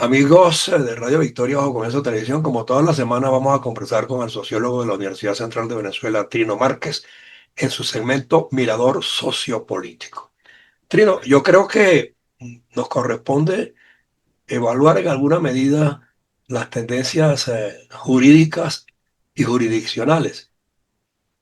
Amigos de Radio Victoria Bajo Comienzo Televisión, como todas las semanas vamos a conversar con el sociólogo de la Universidad Central de Venezuela, Trino Márquez, en su segmento Mirador Sociopolítico. Trino, yo creo que nos corresponde evaluar en alguna medida las tendencias jurídicas y jurisdiccionales,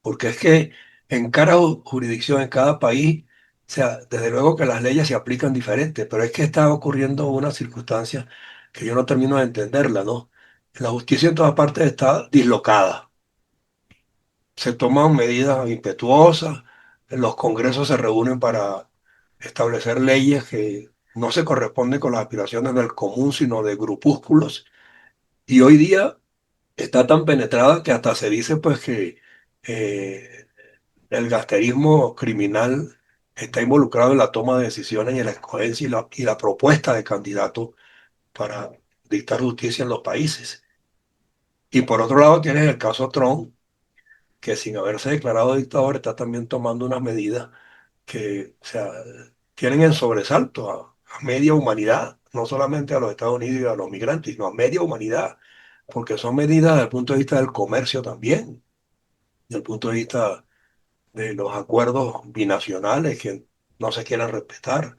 porque es que en cada jurisdicción, en cada país, o sea, desde luego que las leyes se aplican diferentes, pero es que está ocurriendo una circunstancia que yo no termino de entenderla, ¿no? La justicia en todas partes está dislocada, se toman medidas impetuosas, los congresos se reúnen para establecer leyes que no se corresponden con las aspiraciones del común, sino de grupúsculos, y hoy día está tan penetrada que hasta se dice pues que eh, el gasterismo criminal está involucrado en la toma de decisiones y en la escogencia y la propuesta de candidatos para dictar justicia en los países. Y por otro lado tienes el caso Trump, que sin haberse declarado dictador está también tomando unas medidas que, o sea, tienen en sobresalto a media humanidad, no solamente a los Estados Unidos y a los migrantes, sino a media humanidad, porque son medidas desde el punto de vista del comercio también, desde el punto de vista de los acuerdos binacionales que no se quieran respetar.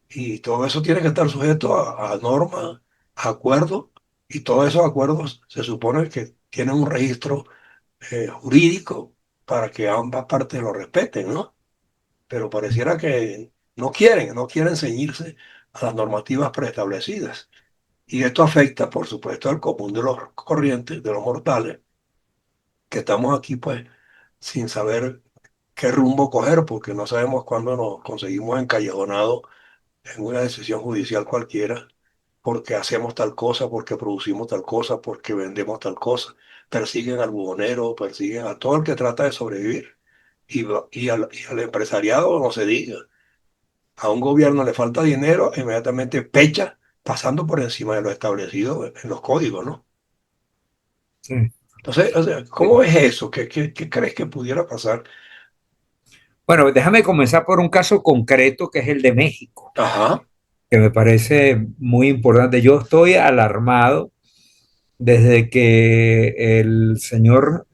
Y todo eso tiene que estar sujeto a normas, a acuerdos, y todos esos acuerdos se supone que tienen un registro jurídico para que ambas partes lo respeten, ¿no? Pero pareciera que no quieren ceñirse a las normativas preestablecidas. Y esto afecta, por supuesto, al común de los corrientes, de los mortales, que estamos aquí, pues, sin saber qué rumbo coger, porque no sabemos cuándo nos conseguimos encallejonados en una decisión judicial cualquiera, porque hacemos tal cosa, porque producimos tal cosa, porque vendemos tal cosa. Persiguen al buhonero, persiguen a todo el que trata de sobrevivir. Y al empresariado no se diga. A un gobierno le falta dinero, inmediatamente pecha, pasando por encima de lo establecido en los códigos, ¿no? Sí. Entonces, o sea, ¿cómo ves eso? ¿Qué crees que pudiera pasar? Bueno, déjame comenzar por un caso concreto que es el de México, Ajá. que me parece muy importante. Yo estoy alarmado desde que el señor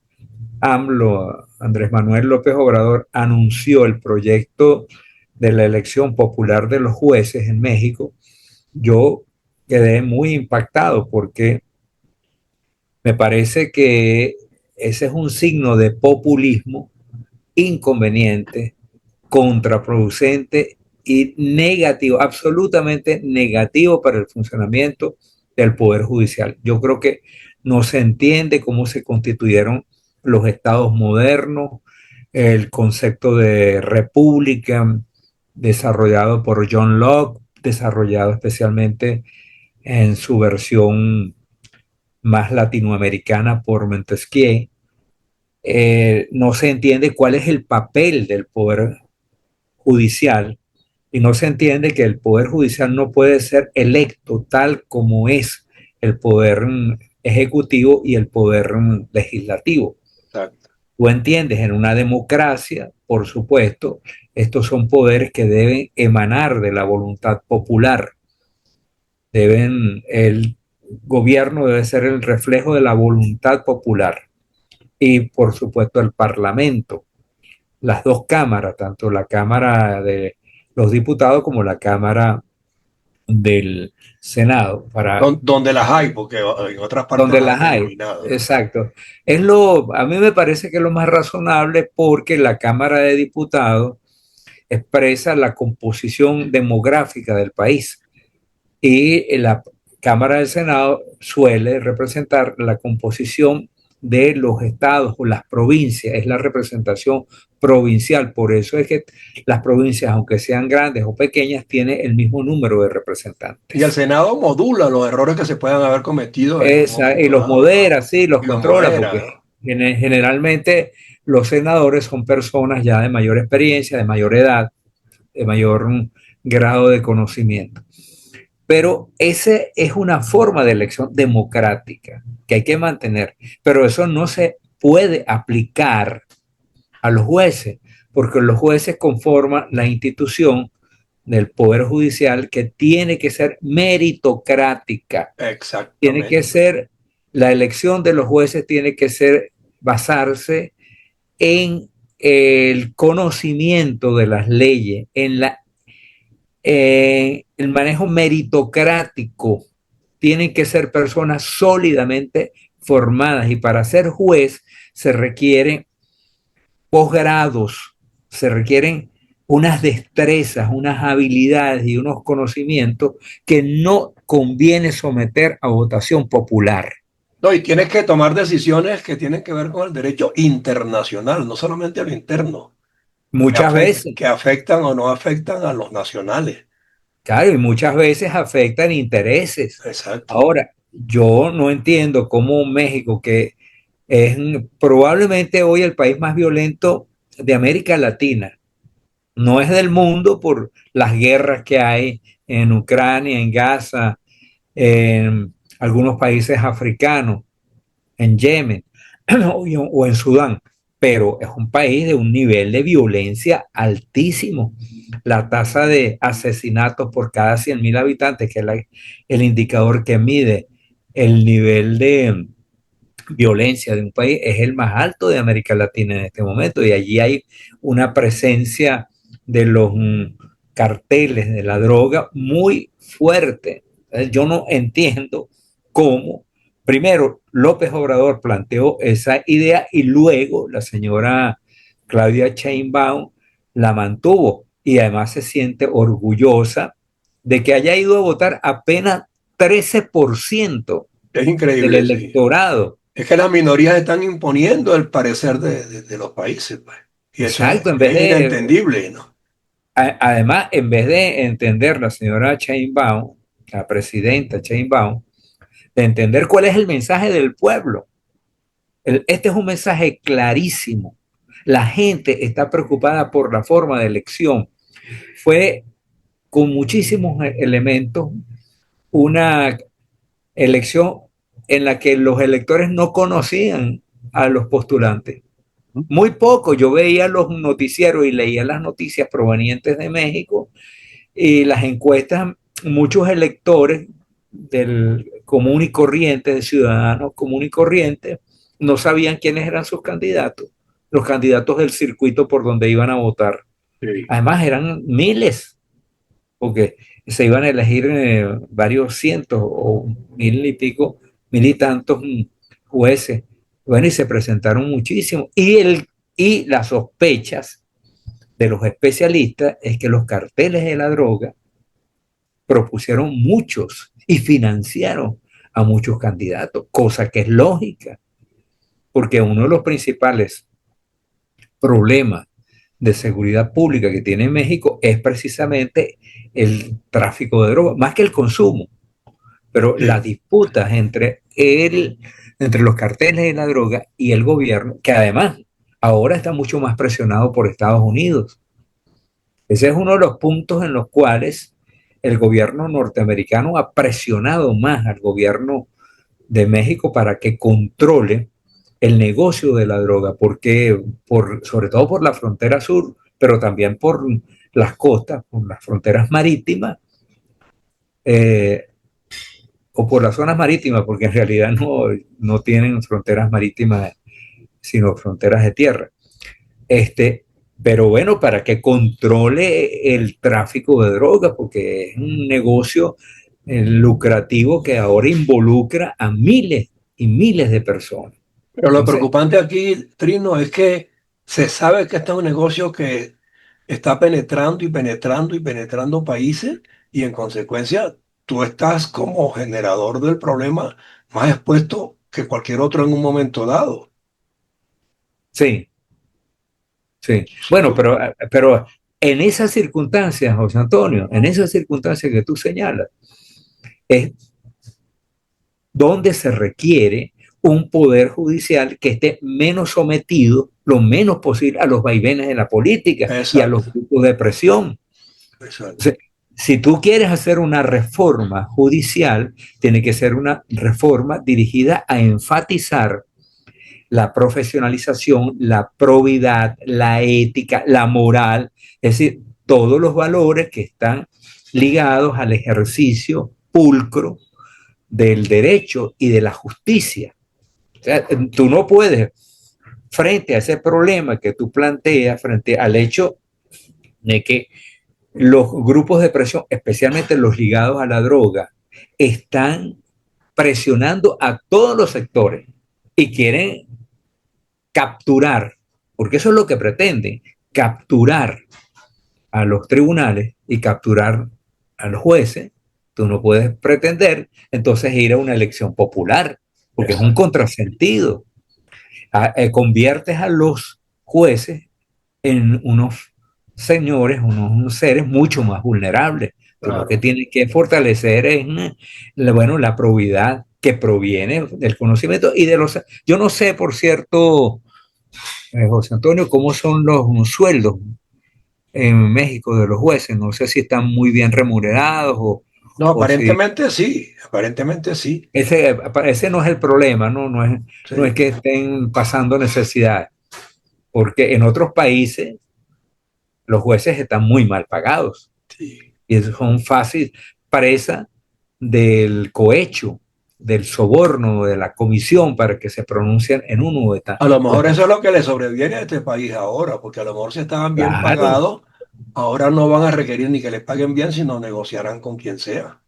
AMLO, Andrés Manuel López Obrador, anunció el proyecto de la elección popular de los jueces en México. Yo quedé muy impactado porque me parece que ese es un signo de populismo inconveniente, contraproducente y negativo, absolutamente negativo para el funcionamiento del Poder Judicial. Yo creo que no se entiende cómo se constituyeron los estados modernos, el concepto de república desarrollado por John Locke, desarrollado especialmente en su versión más latinoamericana por Montesquieu. No se entiende cuál es el papel del Poder Judicial y no se entiende que el Poder Judicial no puede ser electo tal como es el Poder Ejecutivo y el Poder Legislativo. Exacto. Tú entiendes, en una democracia, por supuesto, estos son poderes que deben emanar de la voluntad popular. El gobierno debe ser el reflejo de la voluntad popular y, por supuesto, el Parlamento, las dos cámaras, tanto la Cámara de los Diputados como la Cámara del Senado, para Donde las hay, porque en otras partes donde las las han hay. eliminado, ¿no? Exacto. A mí me parece que es lo más razonable porque la Cámara de Diputados expresa la composición demográfica del país y la Cámara del Senado suele representar la composición de los estados o las provincias, es la representación provincial, por eso es que las provincias, aunque sean grandes o pequeñas, tienen el mismo número de Y el representantes. Senado modula los errores que se puedan haber cometido en un Y momento los dado, ¿no? modera, sí, los Y los controla, modera, porque ¿no? generalmente los senadores son personas ya de mayor experiencia, de mayor edad, de mayor grado de conocimiento. Pero esa es una forma de elección democrática que hay que mantener. Pero eso no se puede aplicar a los jueces, porque los jueces conforman la institución del Poder Judicial que tiene que ser meritocrática, tiene que Exactamente. ser, la elección de los jueces tiene que ser, basarse en el conocimiento de las leyes, en el manejo meritocrático. Tienen que ser personas sólidamente formadas y para ser juez se requieren posgrados, se requieren unas destrezas, unas habilidades y unos conocimientos que no conviene someter a votación popular. No, y tienes que tomar decisiones que tienen que ver con el derecho internacional, no solamente a lo interno, Muchas veces, que afectan o no afectan a los nacionales. claro, y muchas veces afectan intereses. Exacto. Ahora, yo no entiendo cómo México, que es probablemente hoy el país más violento de América Latina, no es del mundo por las guerras que hay en Ucrania, en Gaza, en algunos países africanos, en Yemen o en Sudán, pero es un país de un nivel de violencia altísimo. La tasa de asesinatos por cada 100.000 habitantes, que es el indicador que mide el nivel de violencia de un país, es el más alto de América Latina en este momento y allí hay una presencia de los carteles de la droga muy fuerte. Yo no entiendo cómo, primero, López Obrador planteó esa idea y luego la señora Claudia Sheinbaum la mantuvo y además se siente orgullosa de que haya ido a votar apenas 13% Es del increíble, sí. electorado. Es que las minorías están imponiendo el parecer de los países, pues. Y eso Exacto, en vez es de, inentendible, ¿no? además, en vez de entender la señora Sheinbaum, la presidenta Sheinbaum, de entender cuál es el mensaje del pueblo. Este es un mensaje clarísimo. La gente está preocupada por la forma de elección. Fue con muchísimos elementos una elección en la que los electores no conocían a los postulantes. Muy poco, yo veía los noticieros y leía las noticias provenientes de México y las encuestas, muchos electores del común y corriente, de ciudadanos común y corriente, no sabían quiénes eran sus candidatos, los candidatos del circuito por donde iban a votar. Sí. Además eran miles, porque se iban a elegir varios cientos o mil y pico, mil y tantos jueces. Bueno, y se presentaron muchísimos. Y las sospechas de los especialistas es que los carteles de la droga propusieron muchos y financiaron a muchos candidatos, cosa que es lógica, porque uno de los principales problemas de seguridad pública que tiene México es precisamente el tráfico de drogas, más que el consumo, pero las Sí. disputas entre los carteles de la droga y el gobierno, que además ahora está mucho más presionado por Estados Unidos. Ese es uno de los puntos en los cuales el gobierno norteamericano ha presionado más al gobierno de México para que controle el negocio de la droga, porque sobre todo por la frontera sur, pero también por las costas, por las fronteras marítimas, eh, o por las zonas marítimas, porque en realidad no tienen fronteras marítimas, sino fronteras de tierra. Este, pero bueno, para que controle el tráfico de drogas, porque es un negocio lucrativo que ahora involucra a miles y miles de personas. Pero lo Entonces, preocupante aquí, Trino, es que se sabe que este es un negocio que está penetrando y penetrando y penetrando países y en consecuencia tú estás como generador del problema más expuesto que cualquier otro en un momento dado. sí, sí. Si Bueno, tú, pero en esas circunstancias, José Antonio, en esas circunstancias que tú señalas, es donde se requiere un poder judicial que esté menos sometido, lo menos posible, a los vaivenes de la política y a exacto, los grupos de presión. O exacto. sea, si tú quieres hacer una reforma judicial, tiene que ser una reforma dirigida a enfatizar la profesionalización, la probidad, la ética, la moral, es decir, todos los valores que están ligados al ejercicio pulcro del derecho y de la justicia. O sea, tú no puedes, frente a ese problema que tú planteas, frente al hecho de que los grupos de presión, especialmente los ligados a la droga, están presionando a todos los sectores y quieren capturar, porque eso es lo que pretenden, capturar a los tribunales y capturar a los jueces. Tú no puedes pretender entonces ir a una elección popular, porque es un Exacto. contrasentido. Conviertes a los jueces en unos señores, unos seres mucho más vulnerables. Tú lo que Claro. tienes que fortalecer es bueno, la probidad que proviene del conocimiento y de los... Yo no sé, por cierto, José Antonio, cómo son los sueldos en México de los jueces. No sé si están muy bien remunerados No, o si... aparentemente sí. Ese no es el problema, ¿no? No es Sí, que estén pasando necesidades, porque en otros países los jueces están muy mal pagados sí. y son fácil presa del cohecho, del soborno, de la comisión para que se pronuncien en uno de A lo mejor tantos. eso es lo que le sobreviene a este país ahora, porque a lo mejor si estaban bien Claro, pagados, ahora no van a requerir ni que les paguen bien, sino negociarán con quien sea.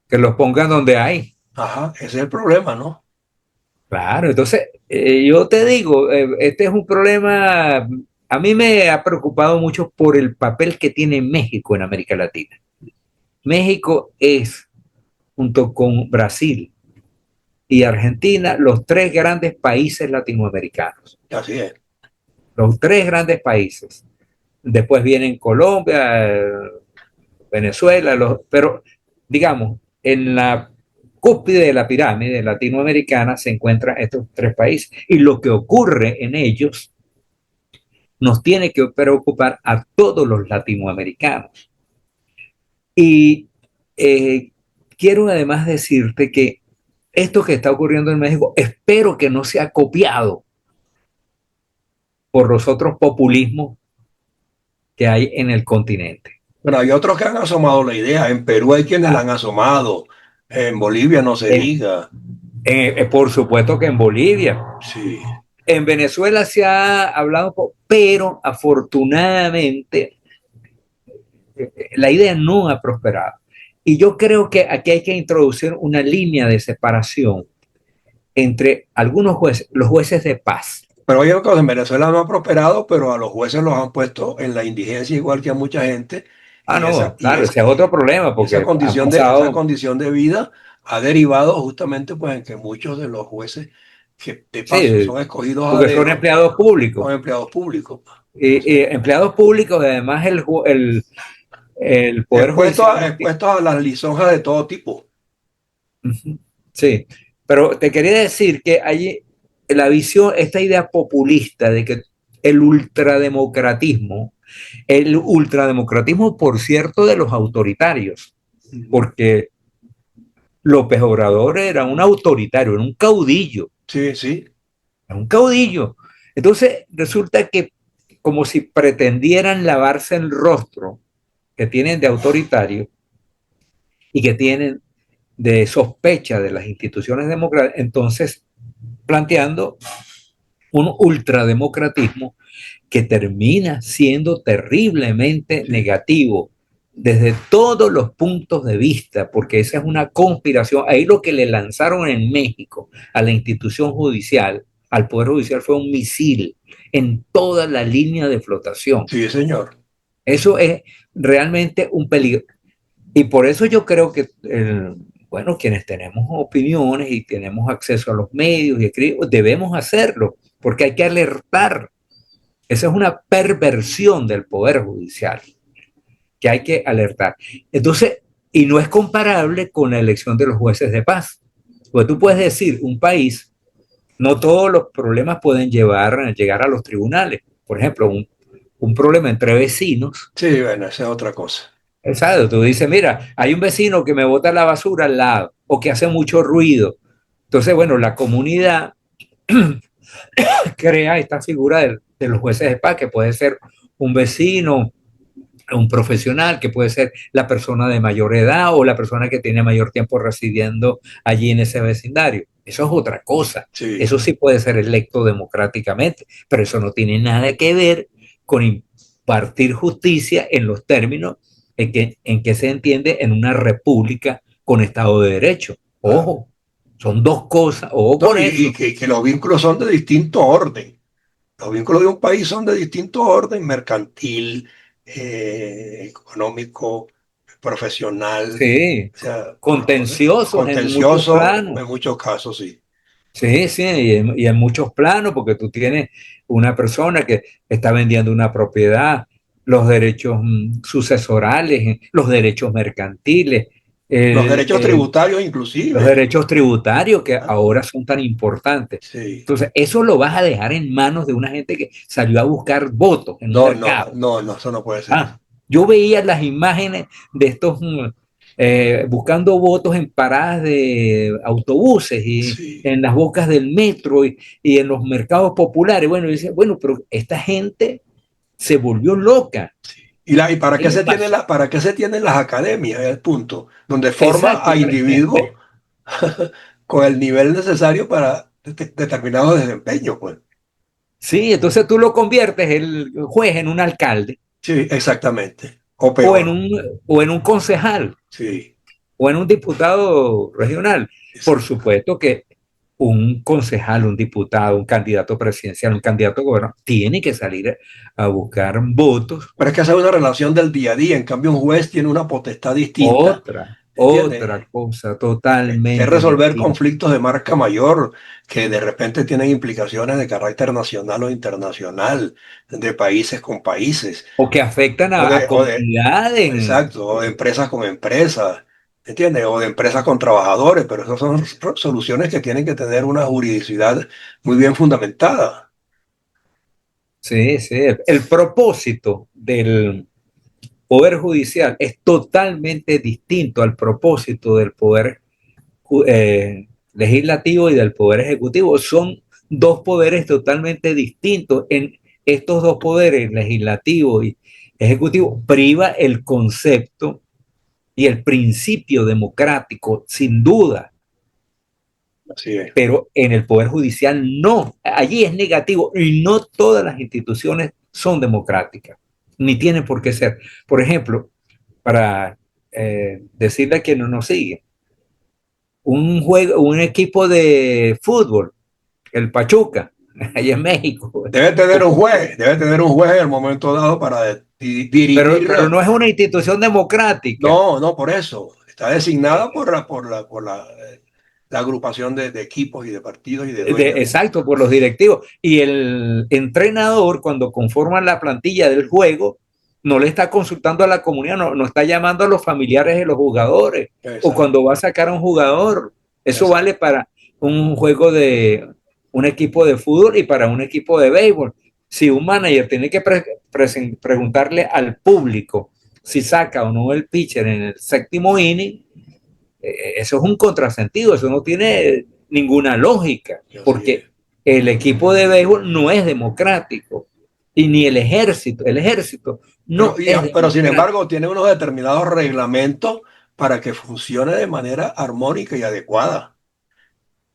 que los pongan donde hay. Ajá, ese es el problema, ¿no? Claro, entonces yo te digo, este es un problema, a mí me ha preocupado mucho por el papel que tiene México en América Latina. México es, junto con Brasil y Argentina, los tres grandes países latinoamericanos. Así es. Los tres grandes países. Después vienen Colombia, Venezuela, pero digamos, en la cúspide de la pirámide latinoamericana se encuentran estos tres países y lo que ocurre en ellos nos tiene que preocupar a todos los latinoamericanos. Y eh, quiero además decirte que esto que está ocurriendo en México, espero que no sea copiado por los otros populismos que hay en el continente. Pero hay otros que han asomado la idea. En Perú hay quienes la han asomado. En Bolivia no se En, diga. por supuesto que en Bolivia, Sí, en Venezuela se ha hablado, pero afortunadamente la idea no ha prosperado. Y yo creo que aquí hay que introducir una línea de separación entre algunos jueces, los jueces de paz. pero oye, en Venezuela no ha prosperado, pero a los jueces los han puesto en la indigencia igual que a mucha gente Ah, y esa, no, claro, ese es otro problema porque han esa pasado, condición de vida ha derivado justamente pues en que muchos de los jueces que de paso sí, son escogidos a porque son dedo empleados públicos. son empleados públicos. Empleados públicos, además el Poder Judicial no tiene... Expuestos a las lisonjas de todo tipo. Sí, pero te quería decir que hay la visión, esta idea populista de que el ultrademocratismo, por cierto, de los autoritarios, porque López Obrador era un autoritario, Sí, sí, era un caudillo. Entonces resulta que como si pretendieran lavarse el rostro que tienen de autoritario y que tienen de sospecha de las instituciones democráticas, entonces planteando un ultrademocratismo que termina siendo terriblemente sí. negativo desde todos los puntos de vista, porque esa es una conspiración. Ahí lo que le lanzaron en México a la institución judicial, al Poder Judicial, fue un misil en toda la línea de flotación. Sí, señor. Eso es realmente un peligro. Y por eso yo creo que, bueno, quienes tenemos opiniones y tenemos acceso a los medios y escribimos, debemos hacerlo, porque hay que alertar. Esa es una perversión del Poder Judicial que hay que alertar. Entonces, y no es comparable con la elección de los jueces de paz. Porque tú puedes decir, un país, no todos los problemas pueden llegar a los tribunales. Por ejemplo, un problema entre vecinos. Sí, bueno, esa es otra cosa. Exacto, tú dices, mira, hay un vecino que me bota la basura al lado o que hace mucho ruido. Entonces, bueno, la comunidad crea esta figura de los jueces de paz, que puede ser un vecino, un profesional, que puede ser la persona de mayor edad o la persona que tiene mayor tiempo residiendo allí en ese vecindario. Eso es otra cosa. sí. Eso sí puede ser electo democráticamente, pero eso no tiene nada que ver con impartir justicia en los términos en que se entiende en una república con Estado de Derecho. Ah. Ojo, son dos cosas, ojo No, con y eso. que los vínculos son de distinto orden. Los vínculos de un país son de distinto orden, mercantil, económico, profesional, Sí, o sea, contenciosos en muchos contencioso planos. en muchos casos, sí. Sí, sí, y en muchos planos, porque tú tienes una persona que está vendiendo una propiedad, los derechos sucesorales, los derechos mercantiles, Los el, derechos el- tributarios los inclusive. derechos tributarios que ¿Ah? ahora son tan importantes. Sí. Entonces, eso lo vas a dejar en manos de una gente que salió a buscar votos en un No, no, mercado. no, no, eso no puede ser. Ah, yo veía las imágenes de estos buscando votos en paradas de autobuses y Sí. en las bocas del metro y en los mercados populares. Bueno, yo decía, bueno, pero esta gente se volvió loca. ¿Y para ¿Qué qué le se tienen pasa? para qué se tienen las academias? Es el punto, donde forma Exacto. a individuos con el nivel necesario para determinado desempeño, pues. Sí, entonces tú lo conviertes el juez en un alcalde Sí, exactamente. O o en peor. o en un concejal Sí, o en un diputado regional. Por exacto. supuesto que un concejal, un diputado, un candidato presidencial, un candidato a gobernador, tiene que salir a buscar votos. Pero es que esa es una relación del día a día. En cambio, un juez tiene una potestad distinta, Otra ¿entiendes? cosa Que es totalmente resolver distinta. conflictos de marca mayor que de repente tienen implicaciones de carácter nacional o internacional, de países con países, O que afectan a o de, comunidades. exacto, o de empresas con empresas, ¿entiendes? O de empresas con trabajadores, pero esas son soluciones que tienen que tener una juridicidad muy bien fundamentada. Sí, sí. El propósito del Poder Judicial es totalmente distinto al propósito del Poder Legislativo y del Poder Ejecutivo. Son dos poderes totalmente distintos. En estos dos poderes, legislativo y ejecutivo, priva el concepto y el principio democrático, sin duda, Así es. pero en el Poder Judicial no. Allí es negativo y no todas las instituciones son democráticas, ni tienen por qué ser. Por ejemplo, para decirle a quien no nos sigue, un equipo de fútbol, el Pachuca, allá en México, Debe tener un juez en el momento dado para dirimir. pero no es una institución democrática. No, no, por eso. Está designada la agrupación de equipos y de partidos y de dueños. Exacto, por los directivos. Y el entrenador, cuando conforman la plantilla del juego, no le está consultando a la comunidad, no está llamando a los familiares de los jugadores. O Exacto, cuando va a sacar a un jugador. Eso exacto. vale para un juego de un equipo de fútbol y para un equipo de béisbol. Si un manager tiene que preguntarle al público si saca o no el pitcher en el séptimo inning, eso es un contrasentido, eso no tiene ninguna lógica, Así es. porque el equipo de béisbol no es democrático y ni el ejército no es Pero sin democrático, embargo, tiene unos determinados reglamentos para que funcione de manera armónica y adecuada.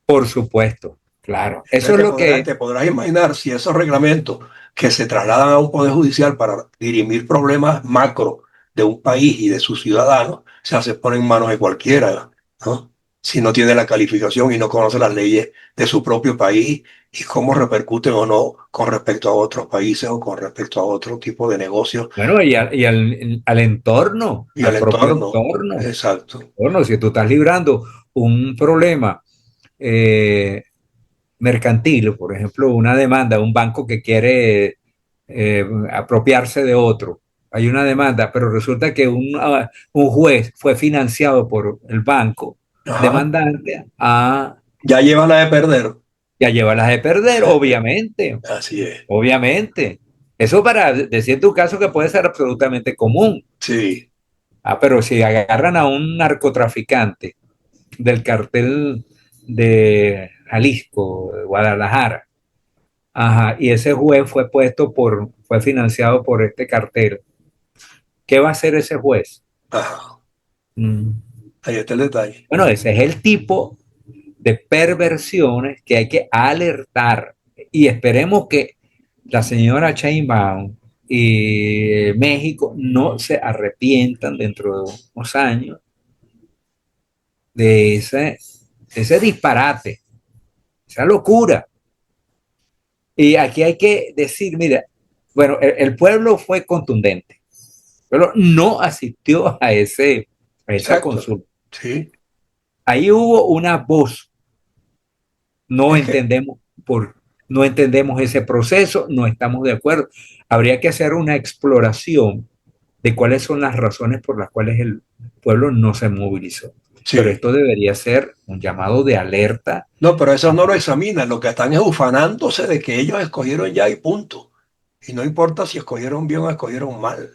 por supuesto, claro. Eso Entonces es lo que, te podrás imaginar si esos reglamentos que se trasladan a un poder judicial para dirimir problemas macro de un país y de sus ciudadanos, se ponen en manos de cualquiera, ¿no? Si no tiene la calificación y no conoce las leyes de su propio país y cómo repercuten o no con respecto a otros países o con respecto a otro tipo de negocios bueno, al entorno, y al al propio entorno. entorno. Exacto. Bueno, si tú estás librando un problema eh, mercantil, por ejemplo, una demanda, un banco que quiere apropiarse de otro. Hay una demanda, pero resulta que un juez fue financiado por el banco Ajá. demandante a Ya lleva la de perder. ya llevarlas de perder, obviamente, Así es. obviamente. Eso para decir tu caso que puede ser absolutamente común. Sí. Ah, pero si agarran a un narcotraficante del cartel de Jalisco, de Guadalajara, ajá, y ese juez fue fue financiado por este cartel. ¿Qué va a hacer ese juez? Ajá, Mm. ahí está el detalle. Bueno, ese es el tipo de perversiones que hay que alertar y esperemos que la señora Sheinbaum y México no se arrepientan dentro de unos años de ese disparate, esa locura. Y aquí hay que decir, mira, bueno, el pueblo fue contundente, pero no asistió a esa Exacto. consulta. Sí. Ahí hubo una voz, no Es que, entendemos por, no entendemos ese proceso, no estamos de acuerdo. Habría que hacer una exploración de cuáles son las razones por las cuales el pueblo no se movilizó. Pero sí. esto debería ser un llamado de alerta. No, pero eso no lo examinan. Lo que están es ufanándose de que ellos escogieron ya y punto. Y no importa si escogieron bien o escogieron mal.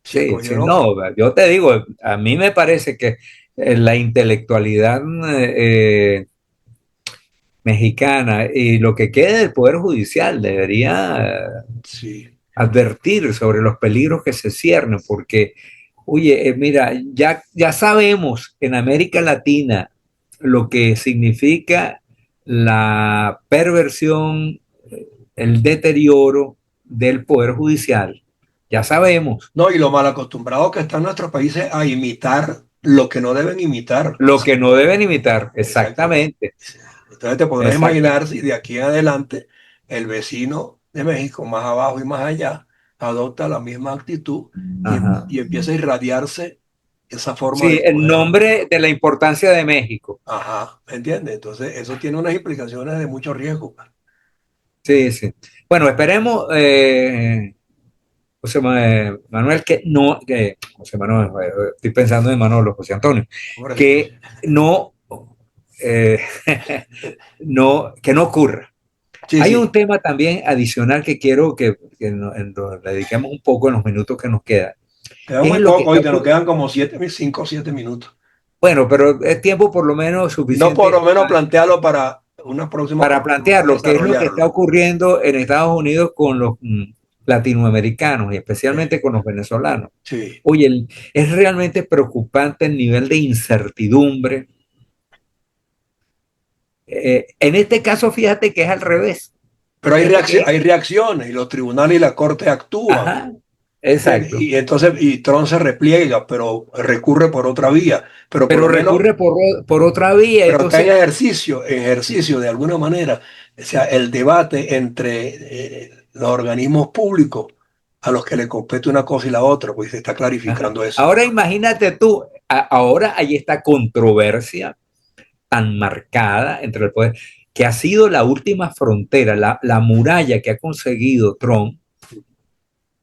Si Sí, sí, escogieron, no, yo te digo, a mí me parece que la intelectualidad mexicana y lo que quede del Poder Judicial debería sí. advertir sobre los peligros que se ciernen, porque, oye, mira, ya sabemos en América Latina lo que significa la perversión, el deterioro del Poder Judicial. Ya sabemos No, y lo mal acostumbrados que están nuestros países a imitar lo que no deben imitar. lo que no deben imitar, Exacto. exactamente, Entonces te podrás exacto. imaginar si de aquí en adelante el vecino de México, más abajo y más allá, adopta la misma actitud Ajá. y empieza a irradiarse esa forma de Sí, en poder. nombre de la importancia de México. Ajá, ¿me entiendes? Entonces eso tiene unas implicaciones de mucho riesgo. Sí, sí. Bueno, esperemos, Manuel, que no, José Manuel, estoy pensando en Manolo, José Antonio, Ahora sí, que no, eh, no, que no ocurra. sí, Hay un sí. tema también adicional que quiero que le dediquemos un poco en los minutos que nos quedan. Queda Es muy lo que poco está y te nos ocurriendo. quedan como 5 o 7 minutos. Bueno, pero es tiempo por lo menos No, por lo suficiente menos plantearlo para una próxima para oportunidad de plantearlo, qué es lo que está desarrollarlo. ocurriendo en Estados Unidos con los latinoamericanos y especialmente con los venezolanos. Sí. Oye, es realmente preocupante el nivel de incertidumbre. En este caso, fíjate que es al revés. Pero Fíjate que, hay reacciones y los tribunales y la corte actúan. ajá, exacto. Y entonces, y Trump se repliega, pero recurre por otra vía. Pero por lo Pero menos, recurre por otra vía. pero está Entonces, en ejercicio de alguna manera. O sea, el debate entre los organismos públicos a los que le compete una cosa y la otra, pues se está ajá. clarificando eso. Ahora imagínate tú, ahora hay esta controversia tan marcada entre el poder, que ha sido la última frontera, la muralla que ha conseguido Trump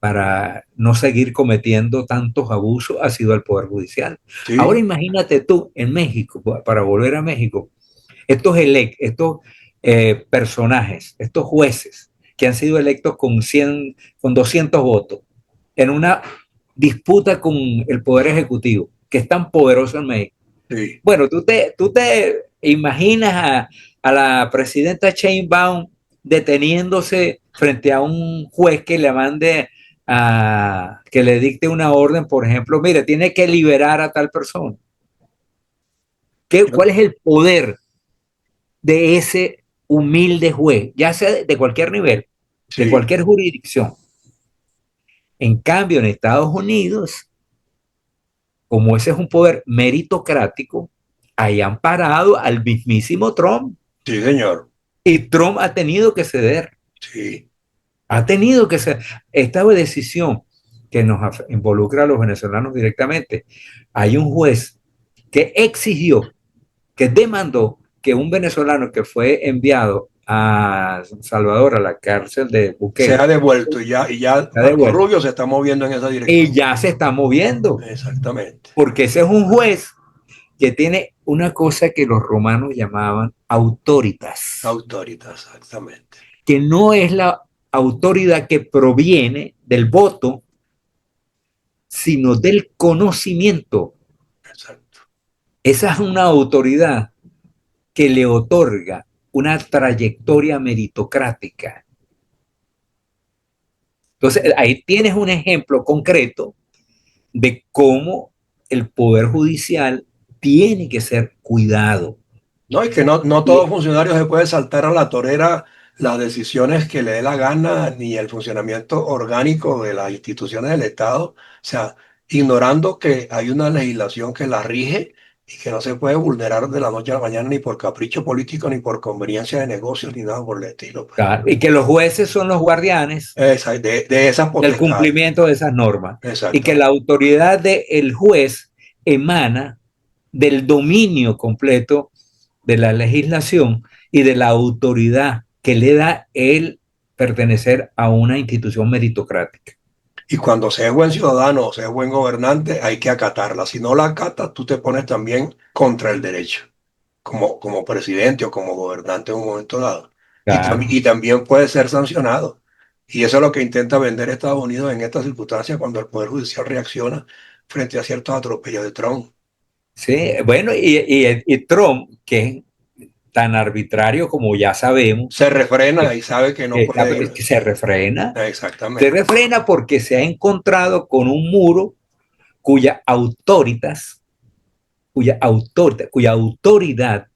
para no seguir cometiendo tantos abusos ha sido el Poder Judicial. Ahora Sí, imagínate tú en México, para volver a México, estos personajes, estos jueces que han sido electos con 100, con 200 votos en una disputa con el Poder Ejecutivo, que es tan poderoso en México. sí. Bueno, tú te imaginas a la presidenta Sheinbaum deteniéndose frente a un juez que le mande a que le dicte una orden, por ejemplo, mire, tiene que liberar a tal persona. Yo- ¿Cuál es el poder de ese humilde juez, ya sea de cualquier nivel, de sí, cualquier jurisdicción? En cambio, en Estados Unidos, como ese es un poder meritocrático, hayan parado al mismísimo Trump. sí, señor. Y Trump ha tenido que ceder, Sí, ha tenido que ceder. Esta decisión que nos involucra a los venezolanos directamente, hay un juez que exigió, que demandó que un venezolano que fue enviado a Salvador, a la cárcel de se ha Bukele, devuelto y ya se ha Marco devuelto. Rubio se está moviendo en esa Y dirección. ya se está moviendo, Exactamente. porque ese es un juez que tiene una cosa que los romanos llamaban autoritas, Autoritas, exactamente. que no es la autoridad que proviene del voto, sino del conocimiento. Exacto. Esa es una autoridad que le otorga una trayectoria meritocrática. Entonces, ahí tienes un ejemplo concreto de cómo el Poder Judicial tiene que ser cuidado. No, y que no todo Y, funcionario se puede saltar a la torera las decisiones que le dé la gana, ni el funcionamiento orgánico de las instituciones del Estado, o sea, ignorando que hay una legislación que la rige y que no se puede vulnerar de la noche a la mañana ni por capricho político, ni por conveniencia de negocios, ni nada por el estilo, pues. claro, y que los jueces son los guardianes De esas del potestades. cumplimiento de esas normas y que la Exactamente. autoridad del juez emana del dominio completo de la legislación y de la autoridad que le da el pertenecer a una institución meritocrática. Y cuando se es buen ciudadano o se es buen gobernante, hay que acatarla. Si no la acatas, tú te pones también contra el derecho, como presidente o como gobernante en un momento dado. Claro, Y también puede ser sancionado. Y eso es lo que intenta vender Estados Unidos en estas circunstancias cuando el Poder Judicial reacciona frente a ciertos atropellos de Trump. sí, bueno, y Trump, que es tan arbitrario como ya sabemos, Se refrena que, y sabe que no puede. que se Exactamente. refrena porque se ha encontrado con un muro cuya autoritas, cuya autoridad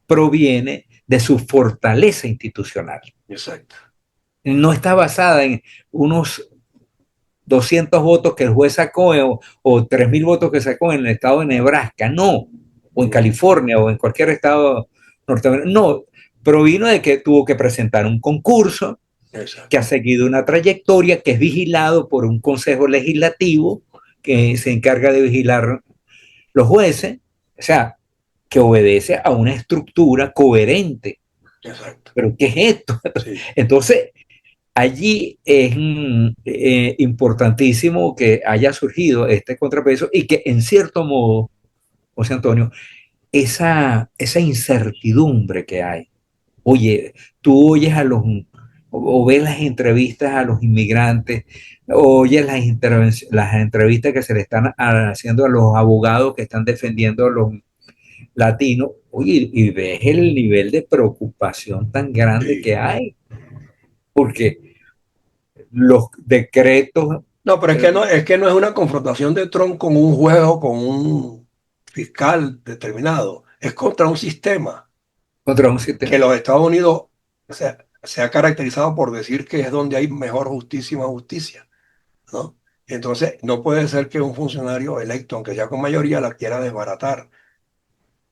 proviene de su fortaleza institucional. Exacto. No está basada en unos 200 votos que el juez sacó o 3.000 votos que sacó en el estado de Nebraska, no, o en No, California o en cualquier estado norteamericano, no, provino de que tuvo que presentar un concurso que ha exacto. seguido una trayectoria, que es vigilado por un consejo legislativo que se encarga de vigilar los jueces, o sea, que obedece a una estructura coherente. Exacto. ¿Pero qué es esto? Sí. Entonces, allí es importantísimo que haya surgido este contrapeso y que en cierto modo, José Antonio, esa incertidumbre que hay. Oye, tú oyes o ves las entrevistas a los inmigrantes, oyes las entrevistas que se le están haciendo a los abogados que están defendiendo a los latinos, oye, y ves el nivel de preocupación tan grande que Sí. hay, porque los decretos No, pero eh, es que no es una confrontación de Trump con un juez o con un fiscal determinado. Es contra un sistema contra un que sistema. los Estados Unidos se ha caracterizado por decir que es donde hay mejor justicia y más justicia, ¿no? Entonces, no puede ser que un funcionario electo, aunque sea con mayoría, la quiera desbaratar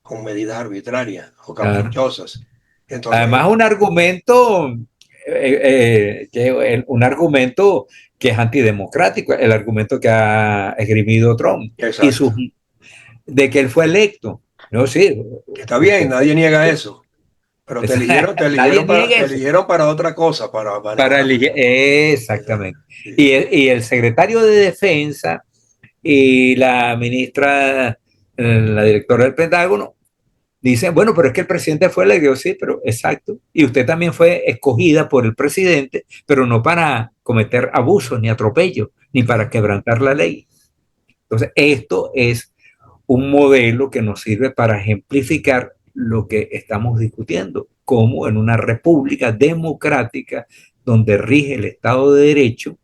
con medidas arbitrarias o Claro. caprichosas. Entonces, Además, un argumento que es antidemocrático, el argumento que ha esgrimido Trump y exacto. sus, de que él fue electo. No, sí, Está bien, usted fue nadie niega electo. eso, pero Nadie niega te eso. eligieron para otra cosa, para Para manejar. elegir, exactamente. Sí, Y el secretario de Defensa y la ministra, la directora del Pentágono, dicen, bueno, pero es que el presidente fue electo, sí, pero exacto. Y usted también fue escogida por el presidente, pero no para cometer abusos, ni atropellos, ni para claro. quebrantar la ley. Entonces, esto es un modelo que nos sirve para ejemplificar lo que estamos discutiendo, como en una república democrática donde rige el Estado de Derecho,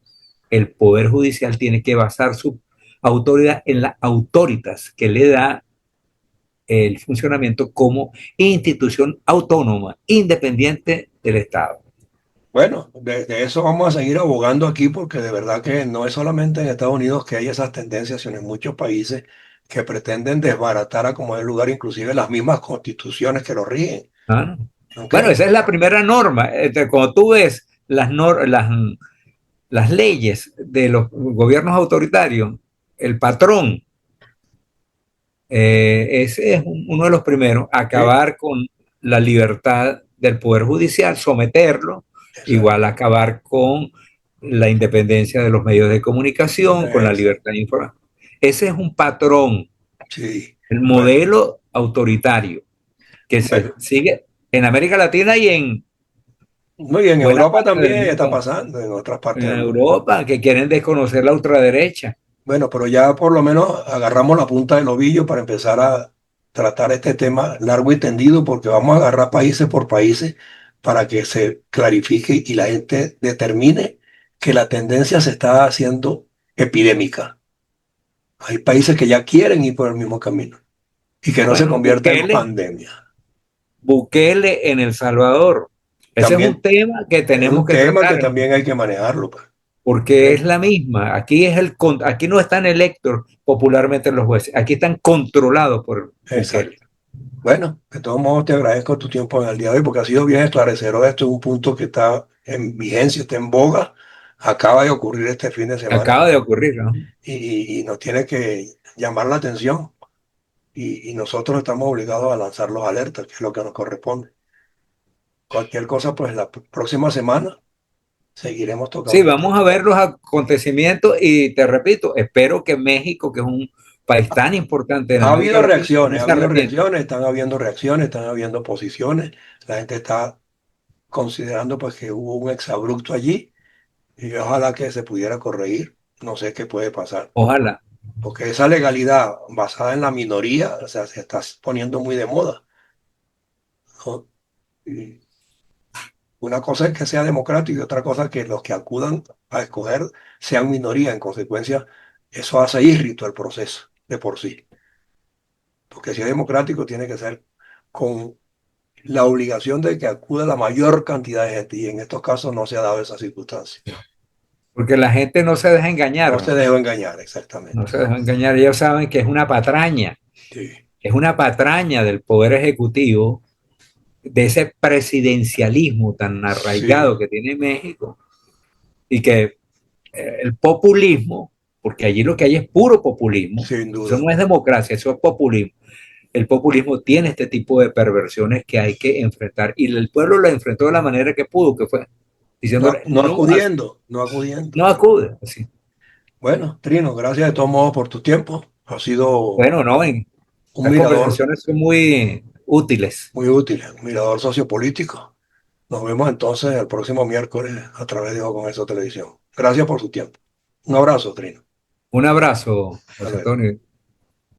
el Poder Judicial tiene que basar su autoridad en las autoritas que le da el funcionamiento como institución autónoma, independiente del Estado. Bueno, de eso vamos a seguir abogando aquí porque de verdad que no es solamente en Estados Unidos que hay esas tendencias, sino en muchos países que pretenden desbaratar a como el lugar, inclusive las mismas constituciones que lo rigen. ¿Ah? ¿Ok? Bueno, esa es la primera norma. Cuando tú ves las leyes de los gobiernos autoritarios, el patrón, ese es uno de los primeros, Sí, acabar con la libertad del Poder Judicial, someterlo, exacto. igual acabar con la independencia de los medios de comunicación, con la Exacto. libertad de información. Ese es un patrón, Sí. el Bueno, modelo autoritario que se bueno. sigue en América Latina y en Muy bien, en buena Europa parte del también está mundo, pasando, en otras partes en del mundo. Europa, que quieren desconocer la ultraderecha. Bueno, pero ya por lo menos agarramos la punta del ovillo para empezar a tratar este tema largo y tendido, porque vamos a agarrar países por países para que se clarifique y la gente determine que la tendencia se está haciendo epidémica. Hay países que ya quieren ir por el mismo camino y que no se Bueno, convierta en pandemia. Bukele en El Salvador. Ese es un También tema que es tenemos un que tema que tratar, también hay que manejarlo, pues. porque es ¿Eh? la misma. Aquí no están electos popularmente los jueces, aquí están controlados por Bukele. Exacto. Bueno, de todos modos te agradezco tu tiempo en el día de hoy porque ha sido bien esclarecedor. Esto es un punto que está en vigencia, está en boga, acaba de ocurrir este fin de semana Acaba de ocurrir, ¿no? y nos tiene que llamar la atención y nosotros estamos obligados a lanzar los alertas, que es lo que nos corresponde. Cualquier cosa, pues la próxima semana seguiremos Sí, tocando el vamos tema. a ver los acontecimientos y te repito, espero que México, que es un país tan importante en Ha América habido Latina, no reacciones, ha se habido arrepienta. reacciones, están habiendo posiciones. La gente está considerando pues que hubo un exabrupto allí y ojalá que se pudiera corregir. No sé qué puede pasar, Ojalá. porque esa legalidad basada en la minoría, o sea, se está poniendo muy de moda, ¿no? Y una cosa es que sea democrático y otra cosa es que los que acudan a escoger sean minoría. En consecuencia, eso hace írrito el proceso de por sí. Porque si es democrático, tiene que ser con la obligación de que acuda la mayor cantidad de gente. Y en estos casos no se ha dado esa circunstancia. Porque la gente no se deja No engañar, se ¿no? dejó engañar, No exactamente. se deja engañar. Ellos saben que Sí, es una patraña del Poder Ejecutivo, de ese presidencialismo tan sí, arraigado que tiene México y que el populismo, porque allí lo que hay es puro populismo, sin eso duda. no es democracia, eso es populismo. El populismo tiene este tipo de perversiones que hay que enfrentar y el pueblo lo enfrentó de la manera que pudo, que fue No, diciéndole no no, acudiendo, no acudiendo. no acude. Así. Bueno, Trino, gracias de todos modos por tu tiempo. Ha sido Bueno, no, un estas mirador conversaciones son muy útiles. muy útil, un mirador sociopolítico. Nos vemos entonces el próximo miércoles a través de Ojo con Eso Televisión. Gracias por su tiempo. Un abrazo, Trino. Un abrazo, Hasta José luego. Antonio.